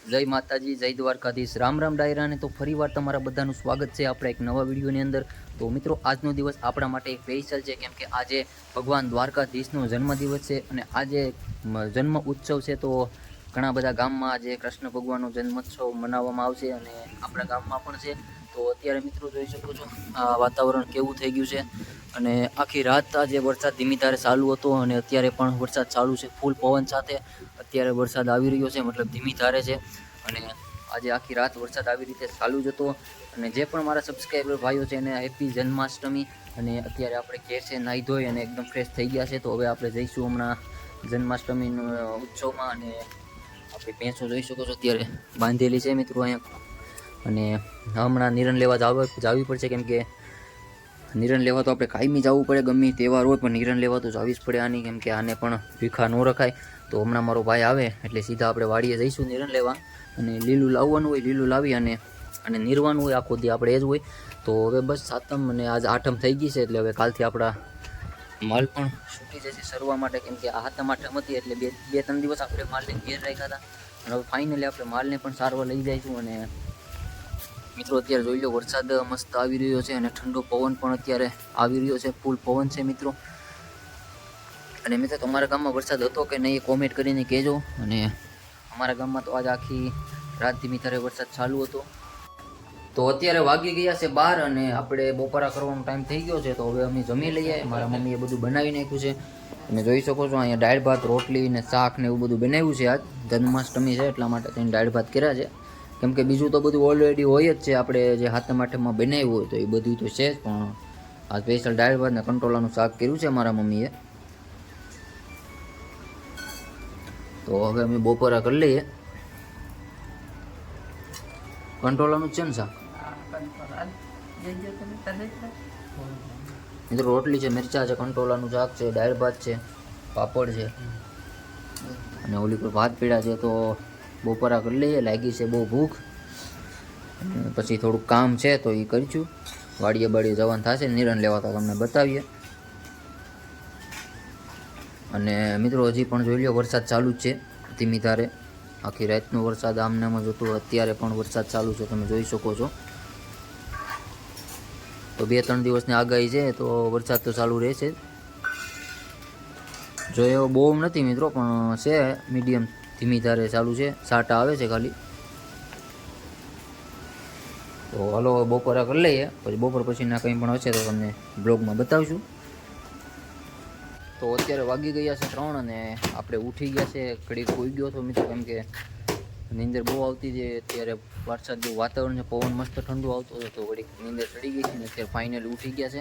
જય માતાજી, જય દ્વારકાધીશ, રામ રામ ડાયરાને. તો ફરીવાર તમારા બધાનું સ્વાગત છે આપણા એક નવા વિડીયોની અંદર. તો મિત્રો, આજનો દિવસ આપણા માટે એક સ્પેશિયલ છે, કેમ કે આજે ભગવાન દ્વારકાધીશનો જન્મદિવસ છે અને આજે જન્મ ઉત્સવ છે. તો ઘણા બધા ગામમાં આજે કૃષ્ણ ભગવાનનો જન્મોત્સવ મનાવવામાં આવશે અને આપણા ગામમાં પણ છે. તો અત્યારે મિત્રો જોઈ શકો છો આ વાતાવરણ કેવું થઈ ગયું છે અને આખી રાત આજે વરસાદ ધીમી ધારે ચાલુ હતો અને અત્યારે પણ વરસાદ ચાલુ છે ફૂલ પવન સાથે. અત્યારે વરસાદ આવી રહ્યો છે, મતલબ ધીમી ધારે છે અને આજે આખી રાત વરસાદ આવી રીતે ચાલુ જ હતો. અને જે પણ મારા સબસ્ક્રાઈબર ભાઈઓ છે એને હેપી જન્માષ્ટમી. અને અત્યારે આપણે ઘેર છે નાહી ધોઈ અને એકદમ ફ્રેશ થઈ ગયા છે. તો હવે આપણે જઈશું હમણાં જન્માષ્ટમીના ઉત્સવમાં અને આપણી ભેંસો જોઈ શકો છો અત્યારે બાંધેલી છે મિત્રો અહીંયા. અને હમણાં નિરણ લેવા જવી પડશે, કેમ કે નિરણ લેવા તો આપણે કાયમી જવું પડે, ગમે તહેવાર હોય પણ નિરણ લેવા તો જવી જ પડે આની, કેમ કે આને પણ ભીખા ન રખાય. તો હમણાં મારો ભાઈ આવે એટલે સીધા આપણે વાડીએ જઈશું નિરણ લેવા અને લીલું લાવવાનું હોય લીલું લાવી અને નિરવાનું હોય આખો દી આપણે એ જ હોય. તો હવે બસ સાતમ અને આજ આઠમ થઈ ગઈ છે એટલે હવે કાલથી આપણા માલ પણ છૂટી જશે સરવા માટે, કેમ કે આ સાતમ આઠમ હતી એટલે બે ત્રણ દિવસ આપણે માલને ઘેર રાખ્યા હતા અને હવે ફાઇનલી આપણે માલને પણ સારવા લઈ જઈશું. અને મિત્રો અત્યારે જોઈ લો વરસાદ મસ્ત આવી રહ્યો છે અને ઠંડો પવન પણ અત્યારે આવી રહ્યો છે, ફૂલ પવન છે મિત્રો. અને મિત્રો તમારા ગામમાં વરસાદ હતો કે નહીં એ કોમેન્ટ કરીને કહેજો. અને અમારા ગામમાં તો આજે આખી રાત ધીમી ધારે વરસાદ ચાલુ હતો. તો અત્યારે વાગી ગયા છે 12 અને આપણે બપોરા કરવાનો ટાઈમ થઈ ગયો છે. તો હવે અમે જમી લઈએ. મારા મમ્મીએ બધું બનાવી નાખ્યું છે તમે જોઈ શકો છો. અહીંયા દાળ ભાત રોટલી ને શાક ને એવું બધું બનાવ્યું છે. આજ જન્માષ્ટમી છે એટલા માટે તેને દાળ ભાત કર્યા છે, કેમ કે બીજું તો બધું ઓલરેડી હોય જ છે. આપણે જે સાતમ આઠમમાં બનાવ્યું હોય તો એ બધું તો છે જ, પણ આ સ્પેશિયલ દાળ ભાત ને કંટોલાનું શાક કર્યું છે મારા મમ્મીએ. તો હવે અમે બપોરા કરી લઈએ. કંટોલાનું છે ને શાક મિત્રો, રોટલી છે, મિરચા છે, કંટોલાનું શાક છે, દાળ ભાત છે, પાપડ છે અને ઓલી પર ભાત પીડા છે. તો બપોરા કરી લઈએ, લાગી છે બહુ ભૂખ. અને પછી થોડુંક કામ છે તો એ કરીશું. વાડીએ બાડીએ જવાનું થશે, નિરણ લેવા તો તમને બતાવીએ. અને મિત્રો હજી પણ જોઈ લો વરસાદ ચાલુ જ છે ધીમી ધારે. આખી રાતનો વરસાદ આમનામ જ હતો, અત્યારે પણ વરસાદ ચાલુ છે તમે જોઈ શકો છો. તો 2-3 દિવસની આગાહી છે તો વરસાદ તો ચાલુ રહેશે. જો એવો બહુ નથી મિત્રો, પણ છે મીડિયમ ધીમી ધારે ચાલુ છે, છાંટા આવે છે ખાલી. તો હાલો બપોરા કરી લઈએ, પછી બપોર પછીના કંઈ પણ હશે તો તમને બ્લોગમાં બતાવશું. તો અત્યારે વાગી ગયા છે 3 અને આપણે ઉઠી ગયા છે. ઘડીક સૂઈ ગયો હતો મિત્રો, કેમ કે નીંદર બહુ આવતી હતી. અત્યારે વરસાદ જેવું વાતાવરણ છે, પવન મસ્ત ઠંડુ આવતો હતો તો ઘડીક નીંદર ચડી ગઈ છે ને અત્યારે ફાઇનલી ઉઠી ગયા છે.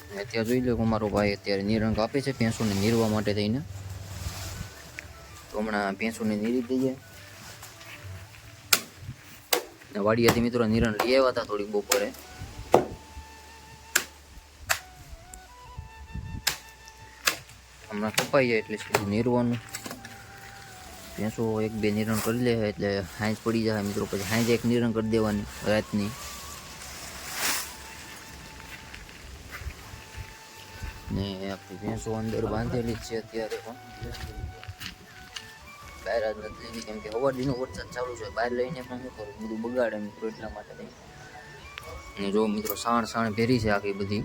અને અત્યારે જોઈ લો કે મારો ભાઈ અત્યારે નિરણ કાપે છે ભેંસોને નીરવા માટે થઈને. તો હમણાં ભેંસોને નીરી દઈએ. વાડિયાથી મિત્રો નિરણ લઈ આવ્યા હતા થોડીક બપોરે. હમણાં કપાઈ જાય એટલે સીધું નીરવાનું. ભેંસો 1-2 નિરણ કરી લે એટલે હાંજ પડી જાય મિત્રો, પછી હાંજ એક નિરણ કરી દેવાની રાતની. ને આપણી ભેંસો અંદર બાંધેલી જ છે અત્યારે પણ, બહાર જ નથી લઈ, કેમ કે સવારનો વરસાદ ચાલુ છે. બહાર લઈને પણ શું કરું, બધું બગાડે મિત્રો, એટલા માટે થઈ. અને જો મિત્રો સાણ ભેરી છે આખી બધી,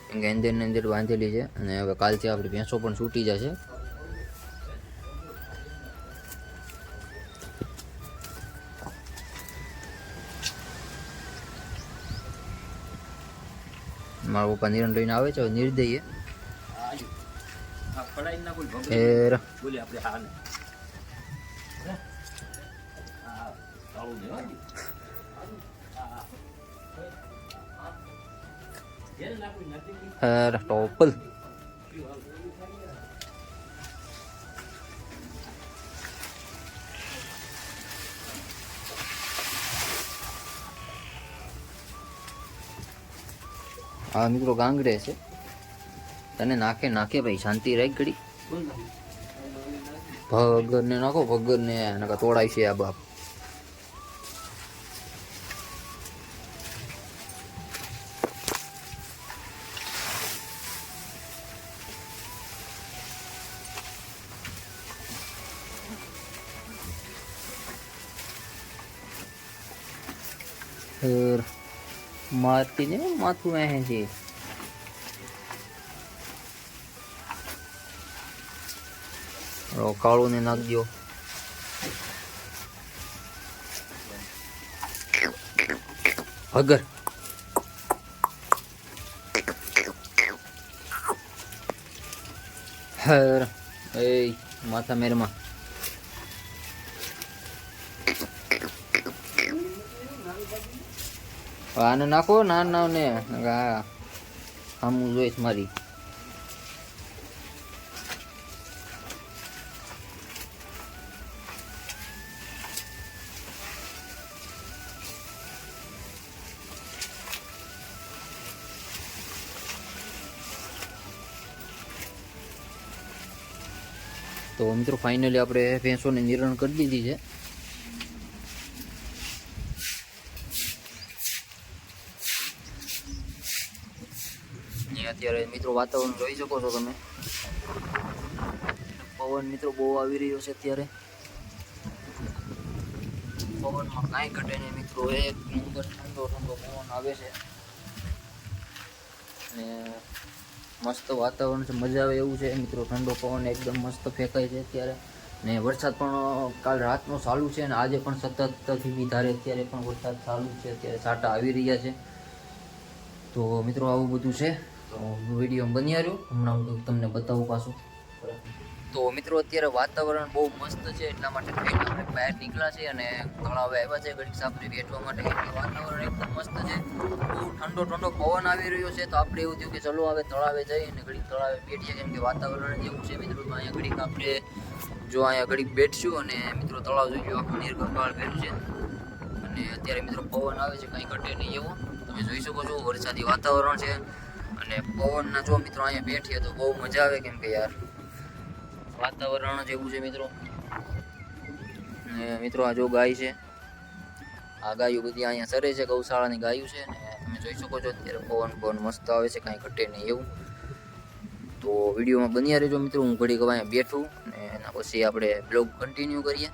કેમ કે અંદર બાંધેલી છે. અને હવે કાલથી આપણી ભેંસો પણ છૂટી જશે. મારા પપ્પા નિરણ લઈને આવે છે, નીર દઈએ. ટોપલ હા મિત્રો ગાંગડે છે, તને નાખે ભાઈ, શાંતિ રાખ ઘડી. ભગર ને નાખો, ભગર ને તોડાય છે આ બાપ. ફેર મારતી ને માથું અહીં છે. કાળું ને નાખજો. અગર હેર એ માથા મેરમાં આને નાખો ના ને આમ જોઈશ મારી. તો મિત્રો ફાઇનલી આપણે ભેંસોને નિરણ કરી દીધી છે. અત્યારે મિત્રો વાતાવરણ જોઈ શકો છો તમે. પવન મિત્રો બહુ આવી રહ્યો છે અત્યારે. પવનમાં કાંઈ ઘટે નહીં મિત્રો, એક નંબર ઠંડો પવન આવે છે અને મસ્ત વાતાવરણ છે, મજા આવે એવું છે મિત્રો. ઠંડો પવન એકદમ મસ્ત ફેંકાય છે અત્યારે. ને વરસાદ પણ કાલ રાતનો ચાલુ છે અને આજે પણ સતતથી ધારે અત્યારે પણ વરસાદ ચાલુ છે. અત્યારે છાંટા આવી રહ્યા છે. તો મિત્રો આવું બધું છે. તો વિડીયો બન્યા રહ્યો, હમણાં હું તમને બતાવું પાછું. તો મિત્રો અત્યારે વાતાવરણ બહુ મસ્ત છે, એટલા માટે આપણે બહાર નીકળ્યા છે અને તળાવે આવ્યા છે ઘડીક સાપરી બેઠવા માટે. વાતાવરણ એકદમ મસ્ત છે, બહુ ઠંડો પવન આવી રહ્યો છે. તો આપણે એવું થયું કે ચલો હવે તળાવે જઈએ અને ઘડીક તળાવે બેઠીએ, કેમ કે વાતાવરણ જેવું છે મિત્રો. તો અહીંયા ઘડીક આપણે જો અહીંયા ઘડીક બેઠશું અને મિત્રો તળાવ જોઈ લો, આખું નીરગંગાળ ભર્યું છે અને અત્યારે મિત્રો પવન આવે છે, કંઈ ઘટે નહીં એવું તમે જોઈ શકો છો. વરસાદી વાતાવરણ છે અને પવનના જો મિત્રો અહીંયા બેઠીએ તો બહુ મજા આવે, કેમ કે યાર વાતાવરણ જેવું છે મિત્રો. ને મિત્રો આ જો ગાય છે, આ ગાયો બધી અહીંયા સરે છે, ગૌશાળાની ગાયું છે ને તમે જોઈ શકો છો. અત્યારે પવન મસ્ત આવે છે, કાંઈ ઘટે નહીં એવું. તો વિડીયોમાં બન્યા રહેજો મિત્રો. હું ઘડીક અહીંયા બેઠું ને એના પછી આપણે બ્લોગ કન્ટિન્યુ કરીએ.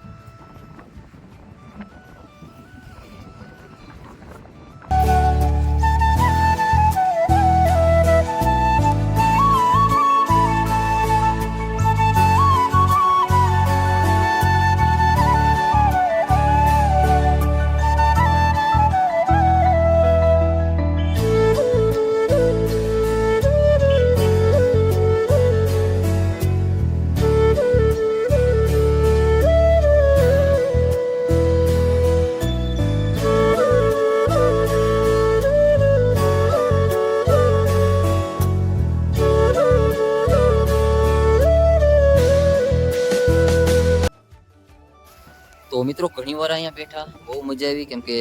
તો મિત્રો ઘણી વાર અહીંયા બેઠા, બહુ મજા આવી, કેમ કે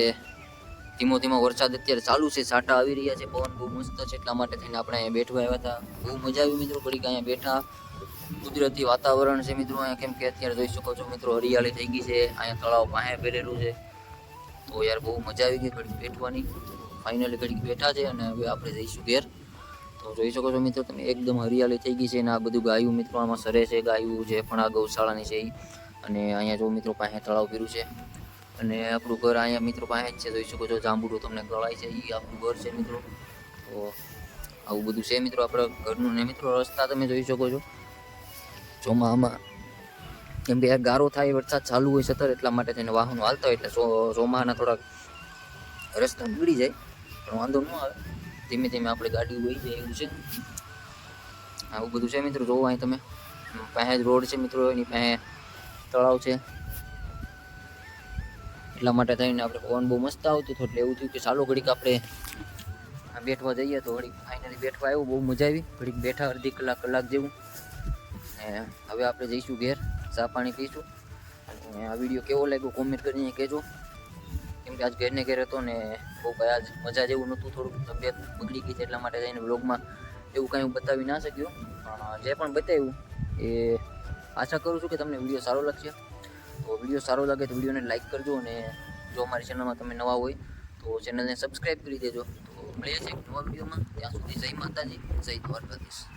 ધીમો વરસાદ અત્યારે ચાલુ છે, છાંટા આવી રહ્યા છે, પવન બહુ મસ્ત છે, એટલા માટે થઈને આપણે અહીંયા બેઠવા આવ્યા હતા. બહુ મજા આવી મિત્રો. ઘડીક અહીંયા બેઠા, કુદરતી વાતાવરણ છે મિત્રો અહીંયા, કેમ કે અત્યારે જોઈ શકો છો મિત્રો હરિયાળી થઈ ગઈ છે. અહીંયા તળાવ પાસે ભરેલું છે. તો યાર બહુ મજા આવી ગઈ ઘડીક બેઠવાની. ફાઇનલી ઘડીક બેઠા છે અને હવે આપણે જઈશું ઘેર. તો જોઈ શકો છો મિત્રો તમે, એકદમ હરિયાળી થઈ ગઈ છે અને આ બધું ગાયું મિત્રો આમાં સરે છે. ગાયું જે પણ આ ગૌશાળાની છે અને અહીંયા જો મિત્રો પાસે તળાવ પીરું છે અને આપણું ઘર અહીંયા મિત્રો પાસે જ છે. જોઈ શકો છો જાંબુડો તમને ગળાય છે, એ આપણું ઘર છે મિત્રો. તો આવું બધું છે મિત્રો આપણા ઘરનું. ને મિત્રો રસ્તા તમે જોઈ શકો છો ચોમામાં, કેમ કે ગારો થાય, વરસાદ ચાલુ હોય સતત, એટલા માટે થઈને વાહનો હાલતા હોય એટલે ચોમાના થોડાક રસ્તા બગડી જાય, પણ વાંધો ન આવે. ધીમે આપણે ગાડી વહી જાય એવું છે. આવું બધું છે મિત્રો. જોવો અહીં તમે પાસે જ રોડ છે મિત્રો, એની પાસે તળાવ છે, એટલા માટે થઈને આપણે પવન બહુ મસ્ત આવતું હતું. એટલે એવું થયું કે ચાલો ઘડીક આપણે બેઠવા જઈએ. તો ઘડીક ફાઇનલી બેઠવા આવ્યું, બહુ મજા આવી. ઘડીક બેઠા અડધી કલાક જેવું. ને હવે આપણે જઈશું ઘેર, ચા પાણી પીશું. અને આ વિડીયો કેવો લાગ્યો કોમેન્ટ કરીને કહેજો, કેમ કે આજ ઘેરને ઘેર હતો ને બહુ કાંઈ આજ મજા જેવું નહોતું, થોડુંક તબિયત બગડી ગઈ છે, એટલા માટે થઈને બ્લોગમાં એવું કાંઈ હું બતાવી ના શક્યો. પણ જે પણ બતાવ્યું એ આશા કરું છું કે તમને વિડીયો સારો લાગશે. તો વિડીયો સારો લાગે તો વિડીયોને લાઇક કરજો અને જો અમારી ચેનલમાં તમે નવા હોય તો ચેનલને સબસ્ક્રાઈબ કરી દેજો. તો મળીએ છીએ એક નવા વિડીયોમાં. ત્યાં સુધી જય માતાજી, જય દ્વારકાધીશ.